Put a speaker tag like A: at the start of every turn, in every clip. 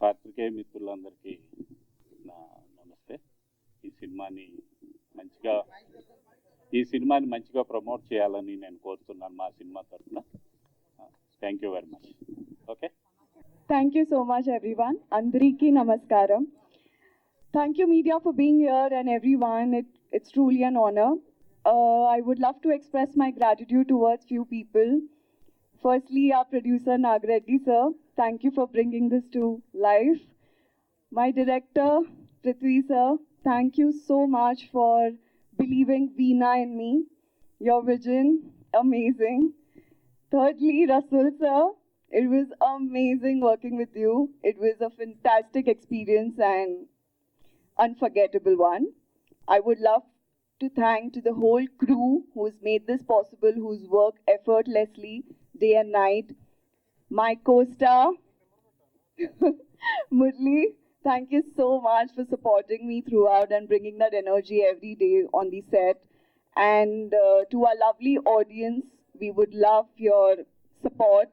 A: పాత్రికేయ మిత్రులందరికీ నా నమస్తే. ఈ సినిమాని మంచిగా ప్రమోట్ చేయాలని నేను కోరుతున్నాను మా సినిమా తరఫున. Thank you very much. Okay,
B: Thank you so much, everyone. Andriki Namaskaram. Thank you, media, for being here, and everyone. It's truly an honor. I would love to express my gratitude towards few people. Firstly, our producer Nagreddy sir, thank you for bringing this to life. My director Prithvi sir, thank you so much for believing Veena in me. Your vision, amazing. Thirdly, Rasul sir, it was amazing working with you. It was a fantastic experience and unforgettable one. I would love to thank to the whole crew who's made this possible, who's worked effortlessly day and night. My co-star, Murli, thank you so much for supporting me throughout and bringing that energy every day on the set. And to our lovely audience, we would love your support.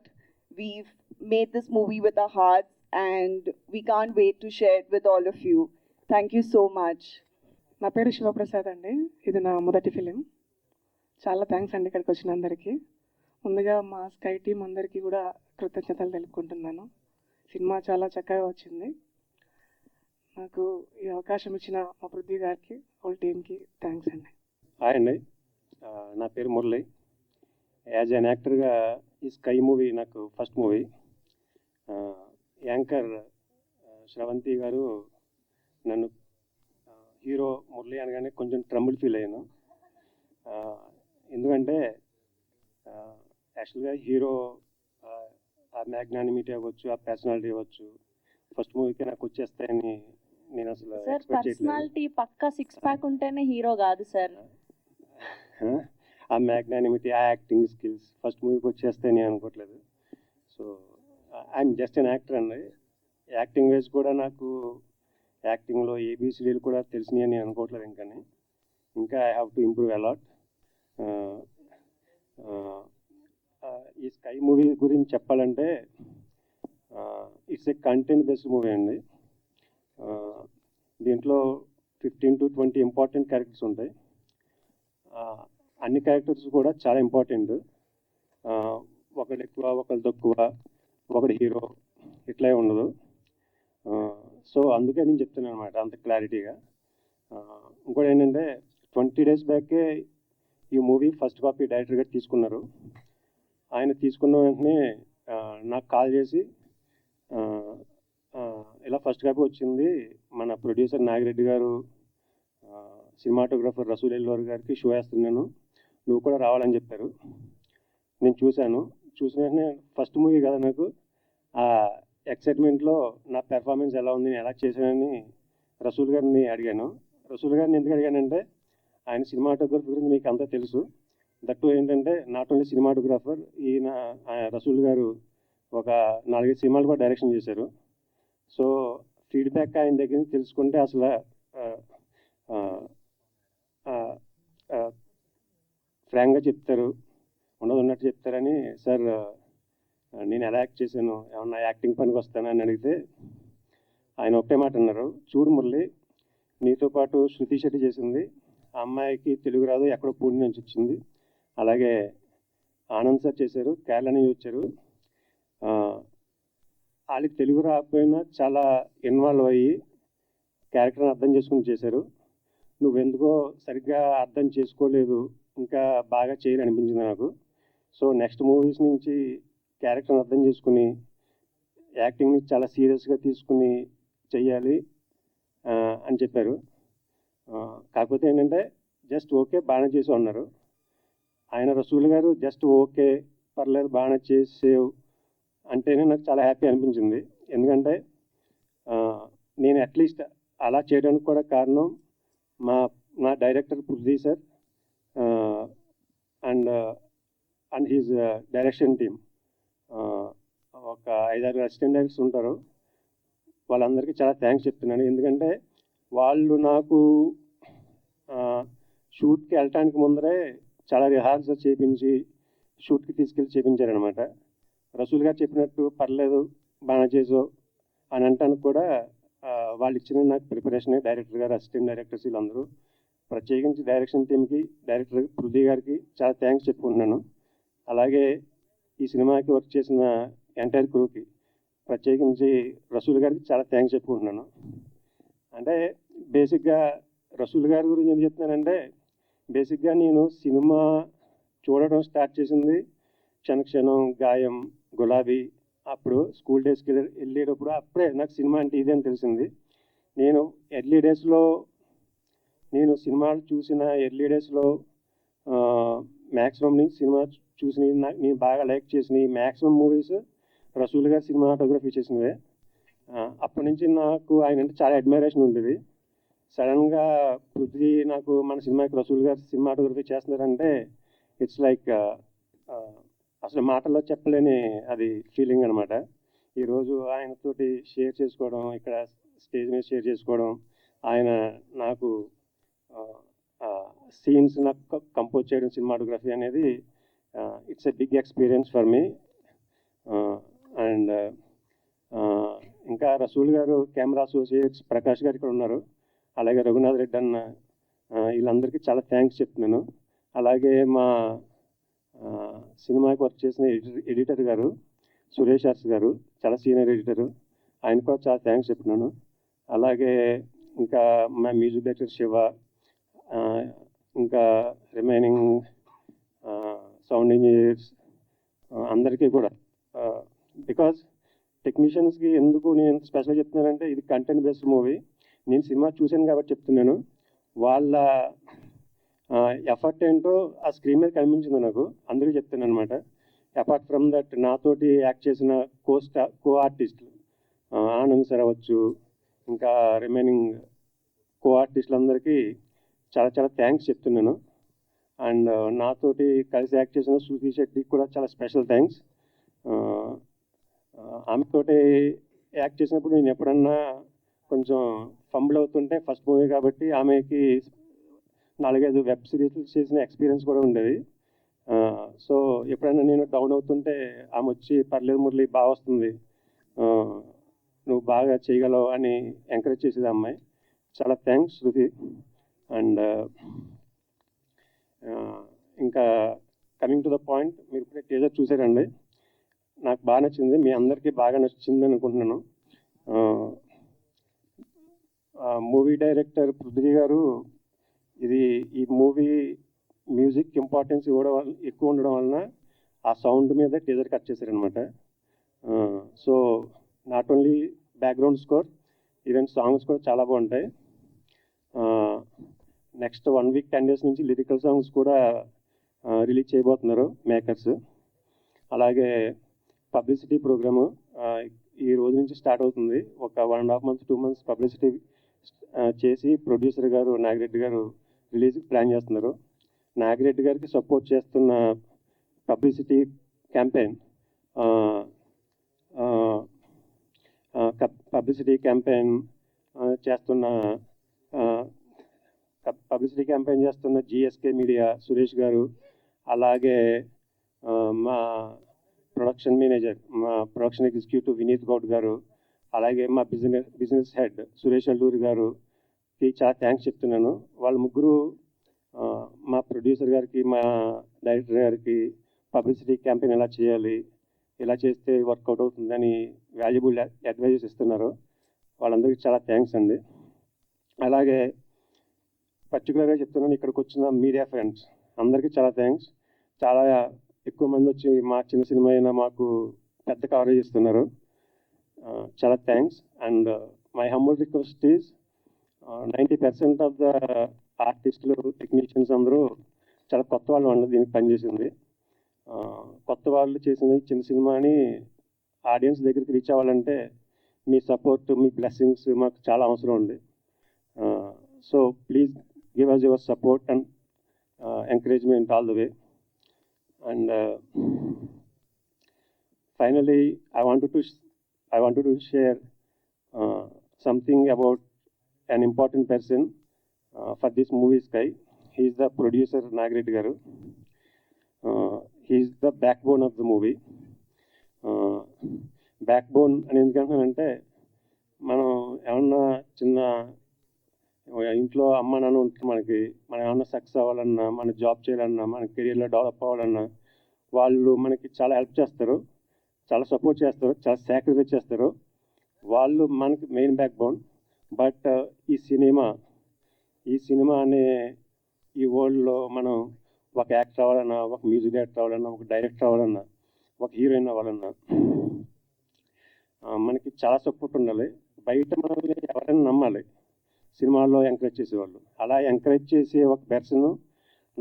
B: We've made this movie with our hearts and we can't wait to share it with all of you. Thank you so much.
C: నా పేరు శివప్రసాద్ అండి. ఇది నా మొదటి film. చాలా thanks అండి ఇక్కడికి వచ్చిన అందరికీ. ముందుగా మా స్కై టీం అందరికీ కూడా కృతజ్ఞతలు తెలుపుకుంటున్నాను. సినిమా చాలా చక్కగా వచ్చింది. నాకు ఈ అవకాశం ఇచ్చిన మా పృథ్వీ గారికి, హోల్ టీంకి థ్యాంక్స్ అండి.
D: హాయ్ అండి, నా పేరు మురళి. యాజ్ అన్ యాక్టర్గా ఈ స్కై మూవీ నాకు ఫస్ట్ మూవీ. యాంకర్ శ్రవంతి గారు నన్ను హీరో మురళి అనగానే కొంచెం ట్రబుల్ ఫీల్ అయ్యాను. ఎందుకంటే యాక్చువల్గా హీరో ఆ మ్యాగ్నానిమిటీ అవ్వచ్చు, ఆ పర్సనాలిటీ అవ్వచ్చు, ఫస్ట్ మూవీకి నాకు వచ్చేస్తాయని నేను అసలు ఎక్స్పెక్ట్ చేయలేదు.
E: పక్కా 6 ప్యాక్ ఉంటేనే హీరో కాదు సార్.
D: ఆ మ్యాగ్నానిమిటీ, ఆ యాక్టింగ్ స్కిల్స్ ఫస్ట్ మూవీకి వచ్చేస్తాయని అనుకోవట్లేదు. So I'm just an actor అండి. యాక్టింగ్ వైజ్ కూడా నాకు యాక్టింగ్లో ఏబిసిడీలు కూడా తెలిసినాయి అని అనుకోవట్లేదు. ఇంకా I have to improve a lot. ఈ స్కై మూవీ గురించి చెప్పాలంటే it's a content based movie అండి. దీంట్లో 15 to 20 ఇంపార్టెంట్ క్యారెక్టర్స్ ఉంటాయి. అన్ని క్యారెక్టర్స్ కూడా చాలా ఇంపార్టెంట్. ఒకటి ఎక్కువ, ఒకరు తక్కువ, ఒకటి హీరో ఇట్లా ఉండదు. సో అందుకే నేను చెప్తున్నాను అనమాట అంత క్లారిటీగా. ఇంకోటి ఏంటంటే 20 days బ్యాకే ఈ మూవీ ఫస్ట్ కాపీ డైరెక్టర్ గారు తీసుకున్నారు. ఆయన తీసుకున్న వెంటనే నాకు కాల్ చేసి ఇలా ఫస్ట్ కాపీ వచ్చింది, మన ప్రొడ్యూసర్ నాగిరెడ్డి గారు, సినిమాటోగ్రాఫర్ రసూల్ ఎల్వర్ గారికి షో వేస్తున్నాను, నువ్వు కూడా రావాలని చెప్పారు. నేను చూసిన వెంటనే ఫస్ట్ మూవీ కదా, నాకు ఆ ఎక్సైట్మెంట్లో నా పెర్ఫార్మెన్స్ ఎలా ఉంది, నేను ఎలా చేశానని రసూల్ గారిని అడిగాను. రసూల్ గారిని ఎందుకు అడిగానంటే ఆయన సినిమాటోగ్రఫీ గురించి మీకు అంతా తెలుసు. దట్టు ఏంటంటే నాట్ ఓన్లీ సినిమాటోగ్రాఫర్, ఈయన రసూల్ గారు ఒక 4-5 సినిమాలు కూడా డైరెక్షన్ చేశారు. సో ఫీడ్బ్యాక్ ఆయన దగ్గర నుంచి తెలుసుకుంటే అసలు ఫ్రాంక్గా చెప్తారు, ఉన్నట్టు చెప్తారని. సార్ నేను ఎలా యాక్ట్ చేశాను, ఏమన్నా యాక్టింగ్ పనికి వస్తానని అడిగితే ఆయన ఒకటే మాట అన్నారు, చూడు మురళి, నీతో పాటు శృతి శెట్టి చేసింది, ఆ అమ్మాయికి తెలుగు రాదు, ఎక్కడో పూణె నుంచి వచ్చింది. అలాగే ఆనంద్ సార్ చేశారు, కేరళ నుంచి వచ్చారు. వాళ్ళకి తెలుగు రాకపోయినా చాలా ఇన్వాల్వ్ అయ్యి క్యారెక్టర్ని అర్థం చేసుకుని చేశారు. నువ్వెందుకో సరిగ్గా అర్థం చేసుకోలేదు, ఇంకా బాగా చేయాలనిపించింది నాకు. సో నెక్స్ట్ మూవీస్ నుంచి క్యారెక్టర్ని అర్థం చేసుకుని యాక్టింగ్ని చాలా సీరియస్గా తీసుకుని చెయ్యాలి అని చెప్పారు. కాకపోతే ఏంటంటే జస్ట్ ఓకే బాగానే చేసి ఉన్నారు. ఆయన రసూల్ గారు జస్ట్ ఓకే పర్లేదు బాగానే చేసేవు అంటేనే నాకు చాలా హ్యాపీ అనిపించింది. ఎందుకంటే నేను అట్లీస్ట్ అలా చేయడానికి కూడా కారణం మా director Prithvi sir and his direction team. ఒక 5-6 అసిస్టెంట్ డైరెక్టర్స్ ఉంటారు, వాళ్ళందరికీ చాలా థ్యాంక్స్ చెప్తున్నాను. ఎందుకంటే వాళ్ళు నాకు షూట్కి వెళ్ళటానికి ముందరే చాలా రిహార్సల్ చేయించి షూట్కి తీసుకెళ్ళి చేయించారనమాట. రసూల్ గారు చెప్పినట్టు పర్లేదు బాగా చేసావు అని అంటానికి కూడా వాళ్ళు ఇచ్చిన నాకు ప్రిపరేషనే, డైరెక్టర్ గారు, అసిస్టెంట్ డైరెక్టర్స్ వీళ్ళందరూ, ప్రత్యేకించి డైరెక్షన్ టీంకి, డైరెక్టర్ పృథ్వీ గారికి చాలా థ్యాంక్స్ చెప్పుకుంటున్నాను. అలాగే ఈ సినిమాకి వర్క్ చేసిన ఎంటైర్ క్రూకి, ప్రత్యేకించి రసూల్ గారికి చాలా థ్యాంక్స్ చెప్పుకుంటున్నాను. అంటే బేసిక్గా రసూల్ గారి గురించి ఏం చెప్తున్నానంటే, బేసిక్గా నేను సినిమా చూడడం స్టార్ట్ చేసింది క్షణక్షణం, గాయం, గులాబీ. అప్పుడు స్కూల్ డేస్కి వెళ్ళేటప్పుడు అప్పుడే నాకు సినిమా అంటే ఇదే అని తెలిసింది. నేను ఎర్లీ డేస్లో సినిమాలు చూసిన ఎర్లీ డేస్లో మ్యాక్సిమం నేను సినిమా చూసిన, నేను బాగా లైక్ చేసిన మ్యాక్సిమం మూవీస్ రసూల్ గారు సినిమాటోగ్రఫీ చేసినవే. అప్పటి నుంచి నాకు ఆయన అంటే చాలా అడ్మైరేషన్ ఉండేది. సడన్గా పృథ్వీ నాకు మన సినిమాకి రసూల్ గారు సినిమాటోగ్రఫీ చేస్తున్నారంటే ఇట్స్ లైక్ అసలు మాటల్లో చెప్పలేని అది ఫీలింగ్ అనమాట. ఈరోజు ఆయనతోటి షేర్ చేసుకోవడం, ఇక్కడ స్టేజ్ మీద షేర్ చేసుకోవడం, ఆయన నాకు సీన్స్ నాకు కంపోజ్ చేయడం సినిమాటోగ్రఫీ అనేది it's a big experience for me. And ఇంకా రసూల్ గారు, కెమెరా అసోసియేట్స్ ప్రకాష్ గారు ఇక్కడ ఉన్నారు, అలాగే రఘునాథ్ రెడ్డి అన్న, వీళ్ళందరికీ చాలా థ్యాంక్స్ చెప్తున్నాను. అలాగే మా సినిమాకి వర్క్ చేసిన ఎడిటర్ గారు సురేష్ ఆర్స్ గారు, చాలా సీనియర్ ఎడిటరు, ఆయన కూడా చాలా థ్యాంక్స్ చెప్తున్నాను. అలాగే ఇంకా మా మ్యూజిక్ డైరెక్టర్ శివ, ఇంకా రిమైనింగ్ సౌండ్ ఇంజనీర్స్ అందరికీ కూడా. బికాజ్ టెక్నీషియన్స్కి ఎందుకు నేను స్పెషల్గా చెప్తున్నానంటే, ఇది కంటెంట్ బేస్డ్ మూవీ. నేను సినిమా చూశాను కాబట్టి చెప్తున్నాను. వాళ్ళ ఎఫర్ట్ ఏంటో ఆ స్క్రీన్ మీద కనిపించింది నాకు, అందుకే చెప్తాను అనమాట. అపార్ట్ ఫ్రమ్ దట్ నాతోటి యాక్ట్ చేసిన కో ఆర్టిస్టులు ఆనంద్ సార్ అవ్వచ్చు, ఇంకా రిమైనింగ్ కో ఆర్టిస్టులందరికీ చాలా చాలా థ్యాంక్స్ చెప్తున్నాను. అండ్ నాతోటి కలిసి యాక్ట్ చేసిన శృతి శెట్టికి కూడా చాలా స్పెషల్ థ్యాంక్స్. ఆమెతోటి యాక్ట్ చేసినప్పుడు నేను ఎప్పుడన్నా కొంచెం ఫంబుల్ అవుతుంటే, ఫస్ట్ మూవీ కాబట్టి ఆమెకి 4-5 వెబ్ సిరీస్లు చేసిన ఎక్స్పీరియన్స్ కూడా ఉండేది. సో ఎప్పుడైనా నేను డౌన్ అవుతుంటే ఆమె వచ్చి, పర్లేదు మురళి, బాగా వస్తుంది, నువ్వు బాగా చేయగలవు అని ఎంకరేజ్ చేసేది అమ్మాయి. చాలా థ్యాంక్స్ శృతి. అండ్ ఇంకా కమింగ్ టు ద పాయింట్, మీరు ఇప్పుడే టీజర్ చూసారండి, నాకు బాగా నచ్చింది, మీ అందరికీ బాగా నచ్చింది అనుకుంటున్నాను. మూవీ డైరెక్టర్ పృథ్వీ గారు ఈ మూవీ మ్యూజిక్ ఇంపార్టెన్స్ ఎక్కువ ఉండడం వలన ఆ సౌండ్ మీద టీజర్ కట్ చేశారనమాట. So not only background score, even songs కూడా చాలా బాగుంటాయి. నెక్స్ట్ 1 వీక్ 10 days నుంచి లిరికల్ సాంగ్స్ కూడా రిలీజ్ చేయబోతున్నారు మేకర్స్. అలాగే పబ్లిసిటీ ప్రోగ్రాము ఈ రోజు నుంచి స్టార్ట్ అవుతుంది. ఒక 1.5 months 2 months పబ్లిసిటీ చేసి ప్రొడ్యూసర్ గారు నాగిరెడ్డి గారు రిలీజ్కి ప్లాన్ చేస్తున్నారు. నాగిరెడ్డి గారికి సపోర్ట్ చేస్తున్న పబ్లిసిటీ క్యాంపెయిన్ చేస్తున్న జిఎస్కే మీడియా సురేష్ గారు, అలాగే మా ప్రొడక్షన్ మేనేజర్, మా ప్రొడక్షన్ ఎగ్జిక్యూటివ్ వినీత్ గౌడ్ గారు, అలాగే మా బిజినెస్ హెడ్ సురేష్ అల్లూరి గారుకి చాలా థ్యాంక్స్ చెప్తున్నాను. వాళ్ళ ముగ్గురు మా ప్రొడ్యూసర్ గారికి, మా డైరెక్టర్ గారికి పబ్లిసిటీ క్యాంపెయిన్ ఎలా చేయాలి, ఎలా చేస్తే వర్కౌట్ అవుతుందని వాల్యుబుల్ అడ్వైజెస్ ఇస్తున్నారు. వాళ్ళందరికీ చాలా థ్యాంక్స్ అండి. అలాగే పర్టికులర్గా చెప్తున్నాను, ఇక్కడికి వచ్చిన మీడియా ఫ్రెండ్స్ అందరికీ చాలా థ్యాంక్స్. చాలా ఎక్కువ మంది వచ్చి మా చిన్న సినిమా అయినా మాకు పెద్ద కవరేజ్ ఇస్తున్నారు. చాలా thanks. And my humble request is 90% of the ఆర్టిస్టులు, టెక్నీషియన్స్ అందరూ చాలా కొత్త వాళ్ళు అన్నది దీనికి పనిచేసింది. కొత్త వాళ్ళు చేసిన చిన్న సినిమాని ఆడియన్స్ దగ్గరికి రీచ్ అవ్వాలంటే మీ సపోర్ట్, మీ బ్లెస్సింగ్స్ మాకు చాలా అవసరం ఉంది. So please give us your support and encouragement all the way. And finally, I wanted to share something about an important person for this movie Sky. He is the producer Nagireddy Garu. He is the backbone of the movie. Backbone అని ఎందుకంటానంటే మనం ఏమన్నా చిన్న ఇంట్లో అమ్మ నాన్న ఉంటారు మనకి, మనం ఏమన్నా సక్సెస్ అవ్వాలన్నా, మన జాబ్ చేయాలన్నా, మన కెరీర్లో డెవలప్ అవ్వాలన్నా వాళ్ళు మనకి చాలా హెల్ప్ చేస్తారు, చాలా సపోర్ట్ చేస్తారు, చాలా సాక్రిఫైస్ చేస్తారు. వాళ్ళు మనకి మెయిన్ బ్యాక్ బోన్. బట్ ఈ సినిమా అనే ఈ వరల్డ్లో మనం ఒక యాక్టర్ అవ్వాలన్నా, ఒక మ్యూజిక్ డైరెక్టర్ అవ్వాలన్నా, ఒక డైరెక్టర్ అవ్వాలన్నా, ఒక హీరోయిన్ అవ్వాలన్నా మనకి చాలా సపోర్ట్ ఉండాలి. బయట మనల్ని ఎవరైనా నమ్మాలి, సినిమాల్లో ఎంకరేజ్ చేసేవాళ్ళు. అలా ఎంకరేజ్ చేసే ఒక పర్సన్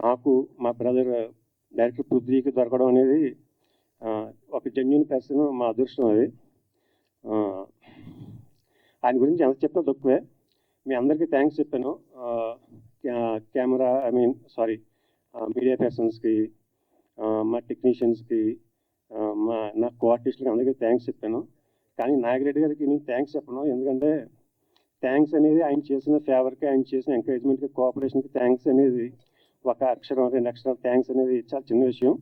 D: నాకు మా బ్రదర్ డైరెక్టర్ పృథ్వీకి దొరకడం అనేది ఒక జెన్యున్ పర్సన్, మా అదృష్టం అది. ఆయన గురించి ఎంత చెప్పినా తక్కువే. మీ అందరికీ థ్యాంక్స్ చెప్పాను. మీడియా పర్సన్స్కి, మా టెక్నీషియన్స్కి, నా కో ఆర్టిస్ట్లకి అందరికీ థ్యాంక్స్ చెప్పాను. కానీ నాగిరెడ్డి గారికి నేను థ్యాంక్స్ చెప్పను. ఎందుకంటే థ్యాంక్స్ అనేది ఆయన చేసిన ఫేవర్కి, ఆయన చేసిన ఎంకరేజ్మెంట్కి, కోఆపరేషన్కి థ్యాంక్స్ అనేది ఒక అక్షరం, 2 అక్షరాలు థ్యాంక్స్ అనేది చాలా చిన్న విషయం.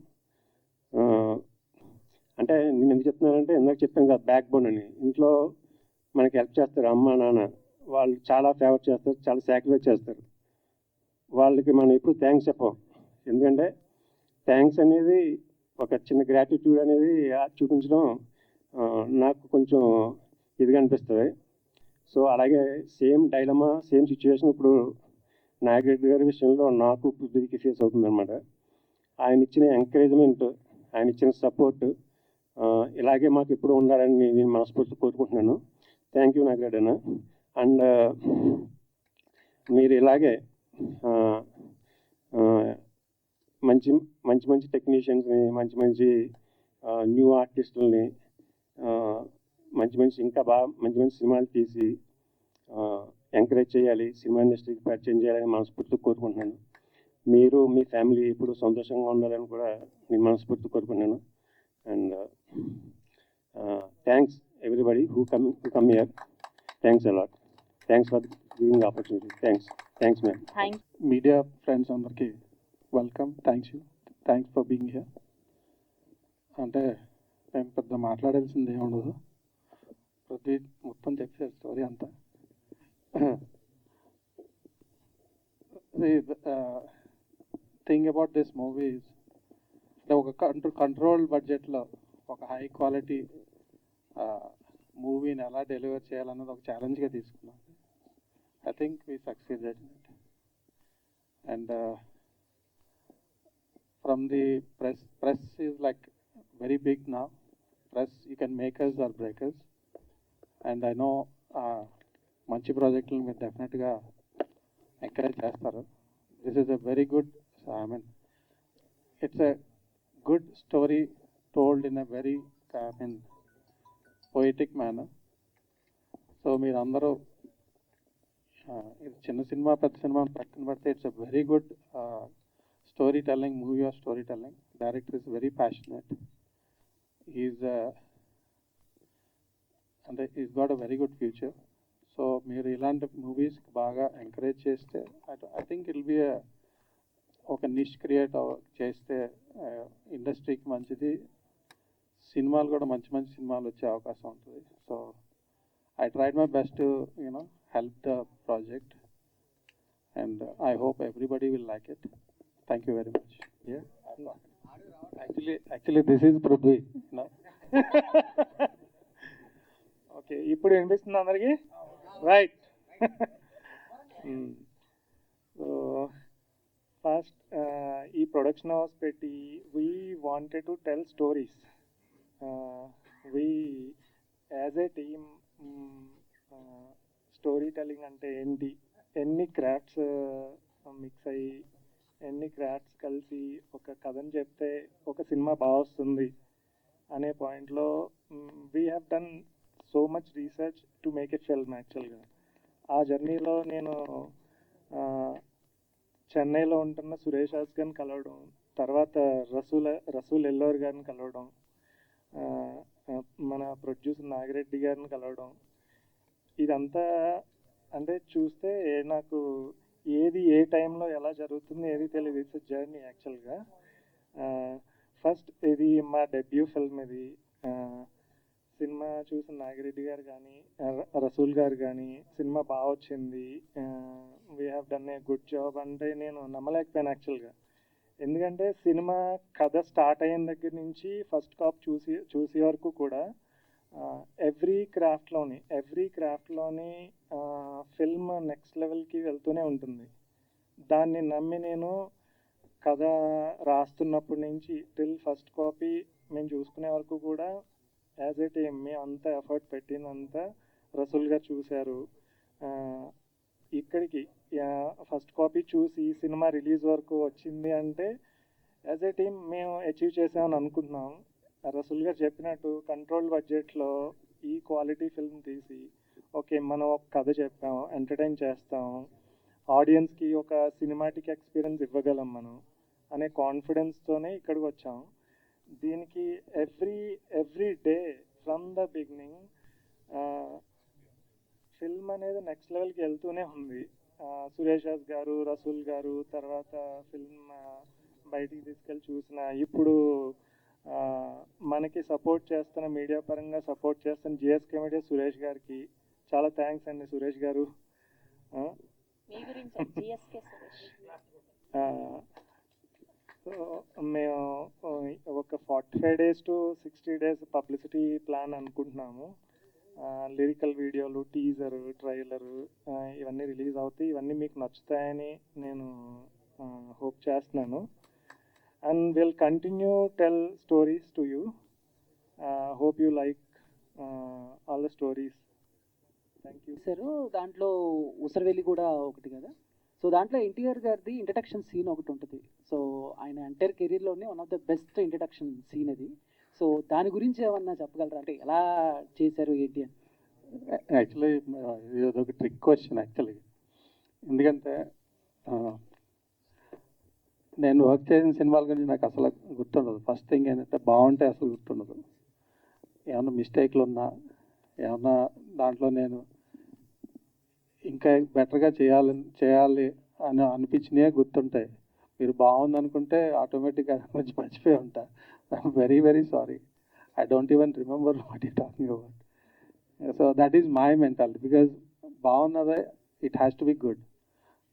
D: అంటే నేను ఎందుకు చెప్తున్నానంటే, ఇందాక చెప్పాను కదా బ్యాక్ బోన్ అని. ఇంట్లో మనకి హెల్ప్ చేస్తారు అమ్మ నాన్న, వాళ్ళు చాలా ఫేవర్ చేస్తారు, చాలా సాక్రిఫైస్ చేస్తారు. వాళ్ళకి మనం ఎప్పుడు థ్యాంక్స్ చెప్పం. ఎందుకంటే థ్యాంక్స్ అనేది ఒక చిన్న గ్రాటిట్యూడ్ అనేది చూపించడం నాకు కొంచెం ఇదిగా అనిపిస్తుంది. సో అలాగే సేమ్ డైలమా, సేమ్ సిచ్యువేషన్ ఇప్పుడు నాగిరెడ్డి గారి విషయంలో నాకు పృథ్వీకి ఫేస్ అవుతుందన్నమాట. ఆయన ఇచ్చిన ఎంకరేజ్మెంట్, ఆయన ఇచ్చిన సపోర్ట్ ఇలాగే మాకు ఎప్పుడు ఉండాలని నేను మనస్ఫూర్తి కోరుకుంటున్నాను. థ్యాంక్ యూ నాగిరెడ్డి అన్న. అండ్ మీరు ఇలాగే మంచి మంచి మంచి టెక్నీషియన్స్ని, మంచి మంచి న్యూ ఆర్టిస్టులని, ఇంకా బాగా మంచి మంచి సినిమాలు తీసి ఎంకరేజ్ చేయాలి, సినిమా ఇండస్ట్రీకి పరిచయం చేయాలని మనస్ఫూర్తి కోరుకుంటున్నాను. మీరు మీ ఫ్యామిలీ ఇప్పుడు సంతోషంగా ఉండాలని కూడా నేను మనస్ఫూర్తి కోరుకుంటున్నాను. And thanks everybody who come here. Thanks a lot. Thanks for giving opportunity. Thanks ma'am.
E: Thank
F: media friends అందరికీ welcome. Thanks for being here. అంటే మేము పెద్ద మాట్లాడాల్సింది ఏమి ఉండదు, ప్రతి మొత్తం చెప్పారు స్టోరీ అంతా. థింగ్ అబౌట్ దిస్ మూవీస్ అంటే ఒక కంట్రోల్ బడ్జెట్లో ఒక హై క్వాలిటీ మూవీని ఎలా డెలివర్ చేయాలన్నది ఒక ఛాలెంజ్గా తీసుకున్నాం. I think we succeeded in it. And from the press is like very big now. Press, you can make us or break us. And I know manchi project మీరు డెఫినెట్గా encourage చేస్తారు. This is a very good, it's a good story told in a very poetic manner. So మీరు అందరూ ఇది చిన్న cinema పెద్ద cinema పక్కన పడితే it's a very good story telling, movie of story telling. Director is very passionate. Is అంటే is got a very good future. So మీరు ఇలాంటి మూవీస్ బాగా ఎంకరేజ్ చేస్తే I think it will be ఒక niche create చేస్తే ఇండస్ట్రీకి మంచిది, సినిమాలు కూడా మంచి మంచి సినిమాలు వచ్చే అవకాశం ఉంటుంది. So I tried my best to, help the project, and I hope everybody will like it. Thank you very much. Yeah. Actually, this is Prithvi. No.
G: Okay, ఇప్పుడు వినిపిస్తుంది అందరికి? రైట్. సో ఫస్ట్ ఈ ప్రొడక్షన్ హౌస్ పెట్టి we wanted to tell stories. We as a team story telling అంటే ఏంటి, ఎన్ని crafts mix అయ్యి, ఎన్ని క్రాఫ్ట్స్ కలిసి ఒక కథను చెప్తే ఒక సినిమా బాగా వస్తుంది అనే పాయింట్లో we have done so much research to make a film. యాక్చువల్గా ఆ జర్నీలో నేను చెన్నైలో ఉంటున్న సురేష్ హాస్ గారిని కలవడం, తర్వాత రసూల్ ఎల్లోర్ గారిని కలవడం, మన ప్రొడ్యూసర్ నాగిరెడ్డి గారిని కలవడం, ఇదంతా అంటే చూస్తే నాకు ఏది ఏ టైంలో ఎలా జరుగుతుంది ఏది తెలియదు. ఇట్స్ జర్నీ యాక్చువల్గా. ఫస్ట్ ఇది మా డెబ్యూ ఫిల్మ్. ఇది సినిమా చూసిన నాగిరెడ్డి గారు కానీ రసూల్ గారు కానీ సినిమా బాగా వచ్చింది, we have done a good job అంటే నేను నమ్మలేకపోయాను యాక్చువల్గా. ఎందుకంటే సినిమా కథ స్టార్ట్ అయిన దగ్గర నుంచి ఫస్ట్ కాప్ చూసే వరకు కూడా ఎవ్రీ క్రాఫ్ట్లోని ఫిల్మ్ నెక్స్ట్ లెవెల్కి వెళ్తూనే ఉంటుంది. దాన్ని నమ్మి నేను కథ రాస్తున్నప్పటి నుంచి టిల్ ఫస్ట్ కాపీ మేము చూసుకునే వరకు కూడా యాజ్ ఏ టీమ్ మేము అంత ఎఫర్ట్ పెట్టినంత రసూల్ గారు చూశారు. ఇక్కడికి ఫస్ట్ కాపీ చూసి సినిమా రిలీజ్ వరకు వచ్చింది అంటే యాజ్ ఏ టీమ్ మేము అచీవ్ చేసామని అనుకుంటున్నాం. రసూల్ గారు చెప్పినట్టు కంట్రోల్ బడ్జెట్లో ఈ క్వాలిటీ ఫిల్మ్ తీసి ఓకే మనం ఒక కథ చెప్పాం, ఎంటర్టైన్ చేస్తాం, ఆడియన్స్కి ఒక సినిమాటిక్ ఎక్స్పీరియన్స్ ఇవ్వగలం మనం అనే కాన్ఫిడెన్స్తోనే ఇక్కడికి వచ్చాం. దీనికి every day from the beginning film అనేది నెక్స్ట్ లెవెల్కి వెళ్తూనే ఉంది. సురేష్ రాజ్ గారు, రసూల్ గారు, తర్వాత ఫిల్మ్ బయటికి తీసుకెళ్ళి చూసిన ఇప్పుడు మనకి సపోర్ట్ చేస్తున్న మీడియా పరంగా సపోర్ట్ చేస్తున్న జిఎస్కే మీడియా సురేష్ గారికి చాలా థ్యాంక్స్ అండి. సురేష్ గారు
E: మీ గురించి జిఎస్కే సురేష్.
G: మేము ఒక 45 days to 60 days publicity plan అనుకుంటున్నాము. లిరికల్ వీడియోలు, టీజర్, ట్రైలరు ఇవన్నీ రిలీజ్ అవుతాయి. ఇవన్నీ మీకు నచ్చుతాయని నేను హోప్ చేస్తున్నాను. And will continue tell stories to you. Hope you like all the stories. Thank you.
H: చేశారు దాంట్లో ఉసరవెల్లి కూడా ఒకటి కదా. సో దాంట్లో ఎన్టీఆర్ గారిది ఇంట్రడక్షన్ సీన్ ఒకటి ఉంటుంది. సో ఆయన ఎంటైర్ కెరీర్లోనే one of the best introduction scene అది. సో దాని గురించి ఏమన్నా చెప్పగలరా, అంటే ఎలా చేశారు ఏంటి అని?
F: యాక్చువల్లీ ఇది ఒక ట్రిక్ క్వశ్చన్ యాక్చువల్లీ. ఎందుకంటే నేను వర్క్ చేసిన సినిమాల గురించి నాకు అసలు గుర్తుండదు. ఫస్ట్ థింగ్ ఏంటంటే బాగుంటే అసలు గుర్తుండదు. ఏమన్నా మిస్టేక్లు ఉన్నా, ఏమన్నా దాంట్లో నేను ఇంకా బెటర్గా చేయాలి అని అనిపించినవే గుర్తుంటాయి. మీరు బాగుంది అనుకుంటే ఆటోమేటిక్గా గురించి మర్చిపోయి ఉంటా. Very very sorry, I don't even remember what you talking about. So that is my mentality. Because బాగున్నదే it has to be good.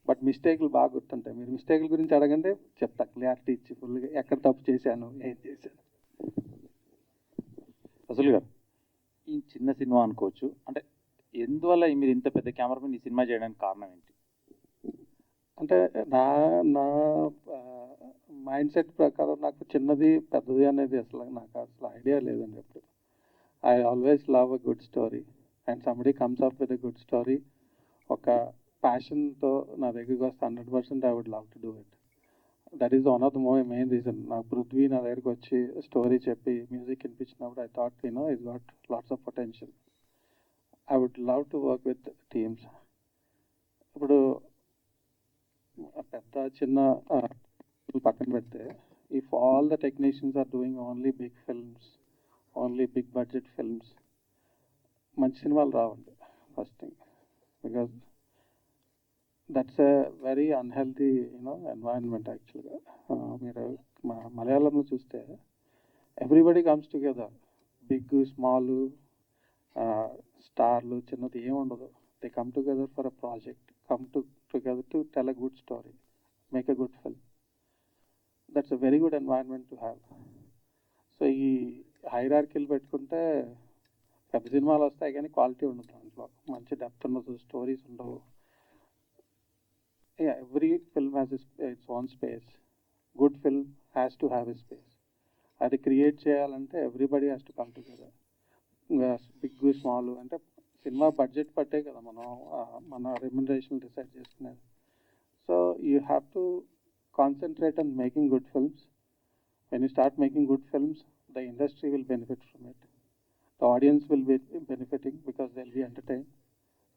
F: But మిస్టేక్లు బాగా గుర్తుంటాయి. మీరు మిస్టేక్ల గురించి అడగండి, చెప్తా క్లారిటీ ఇచ్చి ఫుల్గా ఎక్కడ తప్పు చేశాను, ఏం చేశాను.
A: రసూల్ గారు, ఈ చిన్న సినిమా అనుకోవచ్చు, అంటే ఎందువల్ల మీరు ఇంత పెద్ద కెమెరామెన్ ఈ సినిమా చేయడానికి కారణం ఏంటి?
F: అంటే నా నా మైండ్ సెట్ ప్రకారం నాకు చిన్నది పెద్దది అనేది నాకు అసలు ఐడియా లేదండి. ఎప్పుడు I always love a good story and somebody comes up with a good story. ఒక ప్యాషన్తో నా దగ్గరికి వస్తే 100% I would love to do it. That is one of the main reason. నాకు పృథ్వీ నా దగ్గరికి వచ్చి స్టోరీ చెప్పి మ్యూజిక్ వినిపించినప్పుడు I thought is got lots of potential. I would love to work with teams. ఇప్పుడు పెద్ద చిన్న పక్కన పెడితే if all the technicians are doing only big films, only big budget films, మంచి సినిమాలు రావండి first thing. Because that's a very unhealthy environment యాక్చువల్గా. మీరు మలయాళంలో చూస్తే everybody comes together, big small స్టార్లు చిన్నది ఏముండదు. They come together for a project, come together to tell a good story, make a good film. That's a very good environment to have. So ఈ హైరార్కీలు పెట్టుకుంటే పెద్ద సినిమాలు వస్తాయి కానీ క్వాలిటీ ఉండదు దాంట్లో, మంచి డెప్త్ ఉండదు, స్టోరీస్ ఉండవు. Every film has its own space. Good film has to have a space. అది క్రియేట్ చేయాలంటే everybody has to come together. Big small అంటే సినిమా బడ్జెట్ పట్టే కదా మన రెమ్యునరేషన్ డిసైడ్ చేసుకునేది. So you have to concentrate on making good films. When you start making good films, the industry will benefit from it. The audience will be benefiting because they'll be entertained.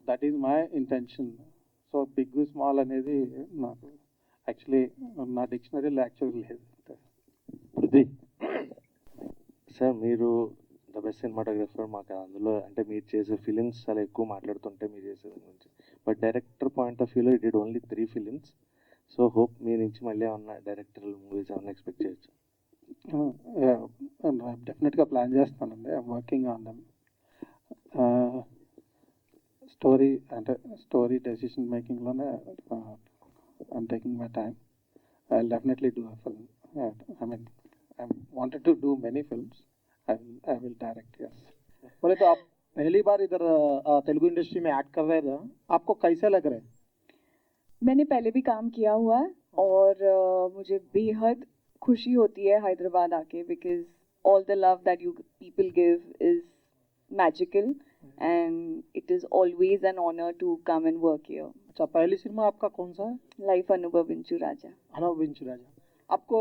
F: That is my intention. So big small అనేది నాకు actually నా డిక్షనరీలో actually లేదు.
I: Prithvi sir, మీరు the best cinematographer. మాకు అందులో అంటే మీరు చేసే ఫిలిమ్స్ చాలా ఎక్కువ మాట్లాడుతుంటే మీరు చేసే దాని గురించి. బట్ డైరెక్టర్ పాయింట్ ఆఫ్ వ్యూలో it only 3 films. So hope మీ నుంచి మళ్ళీ ఏమన్నా డైరెక్టరల్ మూవీస్ ఏమన్నా ఎక్స్పెక్ట్ చేయొచ్చు?
F: డెఫినెట్గా ప్లాన్ చేస్తానండి. I'm working on them. Story decision మేకింగ్లోనే I'm taking my time. I will definitely do a film. I mean I wanted to do many films. I will direct, yes.
J: बोले तो आप पहली बार इधर तेलुगु इंडस्ट्री में एक्ट कर रहे थे, आपको कैसे लग रहा है?
B: मैंने पहले भी काम किया हुआ है और मुझे बेहद खुशी होती है हैदराबाद आके, because all the love that you people give is magical and it is always an honour to come and work here.
J: अच्छा, पहली सिनेमा आपका कौन सा है?
B: लाइफ अनुभव विंचू राजा.
J: अनुभव विंचू राजा. आपको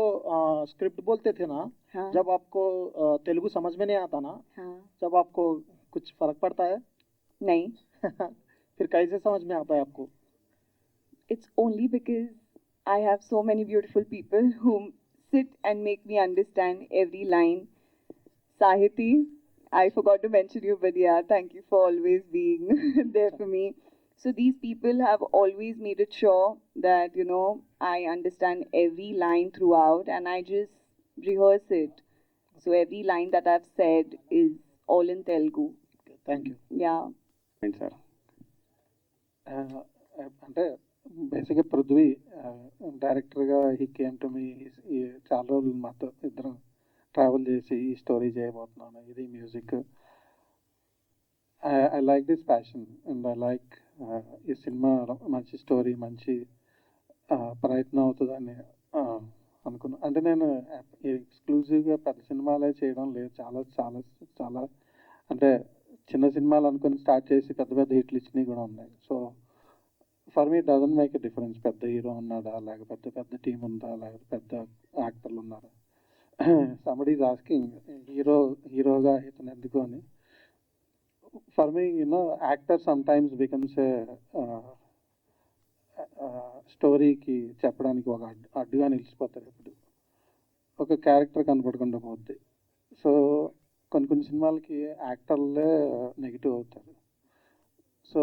J: स्क्रिप्ट बोलते थे ना,
B: हाँ.
J: जब आपको तेलुगु समझ में नहीं आता ना,
B: हाँ.
J: जब आपको कुछ फर्क पड़ता है?
B: नहीं.
J: फिर कैसे समझ में आता है आपको?
B: It's only because I have so many beautiful people who sit and make me understand every line. Sahiti, I forgot to mention you, but yeah, thank you for always being there for me. So these people have always made it sure that, you know, I understand every line throughout and I just rehearse it. So every line that I've said is all in Telugu.
J: Thank you.
B: Yeah.
A: Sir
F: అంటే బేసిక్గా పృథ్వీ డైరెక్టర్గా he came to me. చాలా రోజులు మాతో ఇద్దరం travel చేసి ఈ story చేయబోతున్నాను, ఇది music. I like this passion and I like ఈ సినిమా మంచి స్టోరీ, మంచి ప్రయత్నం అవుతుందని అనుకున్నాను. అంటే నేను ఎక్స్క్లూజివ్గా పెద్ద సినిమాలే చేయడం లేదు, చాలా చాలా చాలా అంటే చిన్న సినిమాలు అనుకుని స్టార్ట్ చేసి పెద్ద పెద్ద హిట్లు ఇచ్చినవి కూడా ఉన్నాయి. So for me doesn't make a difference పెద్ద హీరో ఉన్నాడా, లేకపోతే పెద్ద టీం ఉందా, లేకపోతే పెద్ద యాక్టర్లు ఉన్నారా. సంబడీ ఈజ్ ఆస్కింగ్ హీరోగా ఇతను ఎందుకు అని. For me actor some times becomes a స్టోరీకి చెప్పడానికి ఒక అడ్డుగా నిలిచిపోతారు. ఇప్పుడు ఒక క్యారెక్టర్ కనపడకుండా పోద్ది. సో కొన్ని సినిమాలకి యాక్టర్లే నెగిటివ్ అవుతారు. సో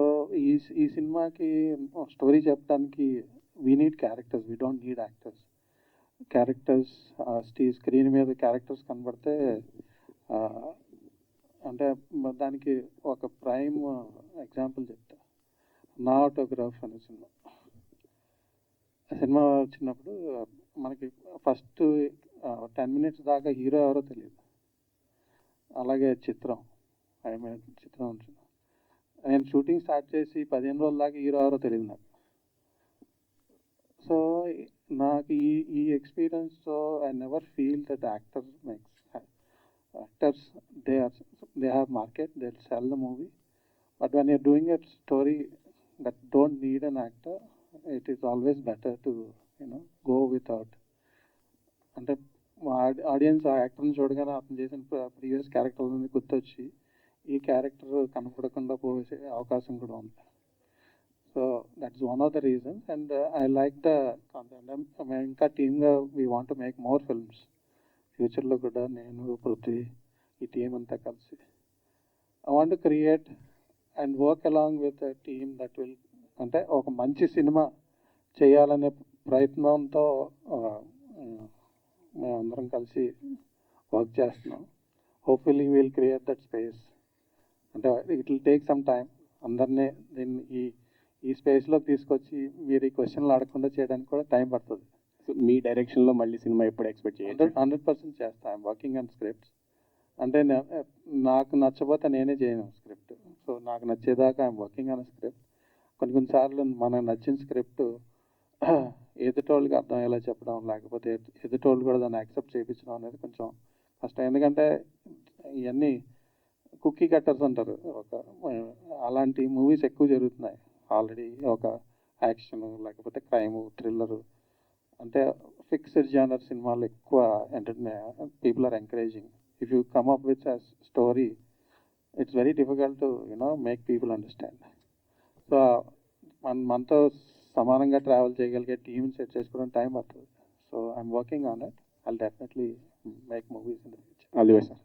F: ఈ సినిమాకి స్టోరీ చెప్పడానికి we need characters, we don't need actors. Characters screen మీద క్యారెక్టర్స్ కనబడితే అంటే దానికి ఒక ప్రైమ్ ఎగ్జాంపుల్ చెప్తా. నా ఆటోగ్రాఫ్ అనే సినిమా వచ్చినప్పుడు మనకి ఫస్ట్ 10 minutes దాకా హీరో ఎవరో తెలియదు. అలాగే చిత్రం ఉంటుంది. నేను షూటింగ్ స్టార్ట్ చేసి 15 రోజుల దాకా హీరో ఎవరో తెలియదు నాకు. సో నాకు ఈ ఎక్స్పీరియన్స్తో I never feel that actors they have market, they sell the movie. But when you're doing a story that don't need an actor, it is always better to go without. అంటే audience ఆ యాక్టర్ని చూడగానే అతను చేసిన previous క్యారెక్టర్లని గుర్తొచ్చి ఈ character కనపడకుండా పోసే అవకాశం కూడా ఉంది. So that's one of the reasons. And I like the concept. ఇంకా టీమ్గా we want to make more films ఫ్యూచర్లో కూడా. నేను పృథ్వీ ఈ టీం అంతా కలిసి I want to create and work along with a team that will, అంటే ఒక మంచి సినిమా చేయాలనే ప్రయత్నంతో మేమందరం కలిసి వర్క్ చేస్తున్నాం. Hopefully will create that space. అంటే it will take some time. అందరినీ దీన్ని ఈ స్పేస్లోకి తీసుకొచ్చి మీరు ఈ క్వశ్చన్లు అడగకుండా చేయడానికి కూడా టైం పడుతుంది.
A: మీ డైరెక్షన్లో మళ్ళీ సినిమా ఎప్పుడు ఎక్స్పెక్ట్ చేయాలి?
F: 100% చేస్తాను. I'm working on scripts. అంటే నాకు నచ్చబోతే నేనే చేయను స్క్రిప్ట్. సో నాకు నచ్చేదాకా ఐఎమ్ వర్కింగ్ ఆన్ స్క్రిప్ట్. కొన్నిసార్లు మనకు నచ్చిన స్క్రిప్ట్ ఎదుటోళ్ళకి అర్థమయ్యేలా చెప్పడం, లేకపోతే ఎదుటోళ్ళు కూడా దాన్ని యాక్సెప్ట్ చేయించడం అనేది కొంచెం కష్టం. ఎందుకంటే ఇవన్నీ కుక్కీ కట్టర్స్ అంటారు. అలాంటి మూవీస్ ఎక్కువ జరుగుతున్నాయి ఆల్రెడీ. ఒక యాక్షన్ లేకపోతే క్రైమ్, థ్రిల్లరు, అంటే ఫిక్స్డ్ జానర్ సినిమాలు ఎక్కువ people are encouraging. If you come up with a story, it's very difficult to make people understand. So మనతో సమానంగా ట్రావెల్ చేయగలిగే టీమ్ సెట్ చేసుకోవడం టైం పడుతుంది. So I'm working on it. I'll definitely make movies in the future.
A: All the best sir.